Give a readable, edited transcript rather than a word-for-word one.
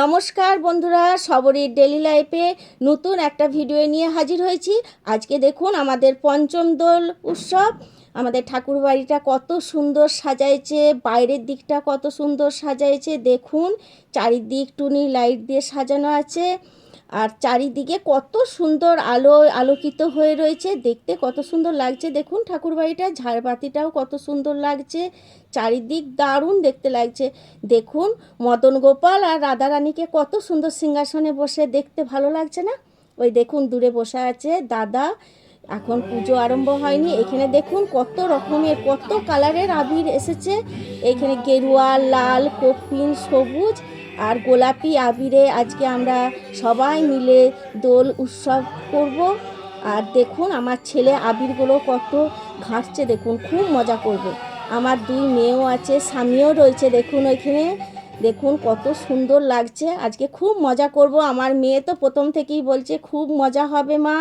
নমস্কার বন্ধুরা, সবরীর ডেলি লাইফে নতুন একটা ভিডিও নিয়ে হাজির হয়েছি। আজকে দেখুন আমাদের পঞ্চম দোল উৎসব। আমাদের ঠাকুর বাড়িটা কত সুন্দর সাজাইছে, বাইরের দিকটা কত সুন্দর সাজাইছে। দেখুন চারিদিক টুনি লাইট দিয়ে সাজানো আছে, আর চারিদিকে কত সুন্দর আলোকিত হয়ে রয়েছে। দেখতে কত সুন্দর লাগছে। দেখুন ঠাকুর বাড়িটা, ঝাড়বাতিটাও কত সুন্দর লাগছে। চারিদিক দারুণ দেখতে লাগছে। দেখুন মদন গোপাল আর রাধারানীকে কত সুন্দর সিংহাসনে বসে, দেখতে ভালো লাগছে না? ওই দেখুন দূরে বসে আছে দাদা। এখন পুজো আরম্ভ হয়নি। এখানে দেখুন কত রকমের, কত কালারের আবির এসেছে। এখানে গেরুয়া, লাল, কপিন, সবুজ আর গোলাপি আবিরে আজকে আমরা সবাই মিলে দোল উৎসব করব। আর দেখুন আমার ছেলে আবিরগুলো কত ঘাঁটছে, দেখুন খুব মজা করবে। আমার দুই মেয়েও আছে, স্বামীও রয়েছে। দেখুন ওইখানে দেখুন কত সুন্দর লাগছে। আজকে খুব মজা করব। আমার মেয়ে তো প্রথম থেকেই বলছে খুব মজা হবে মা।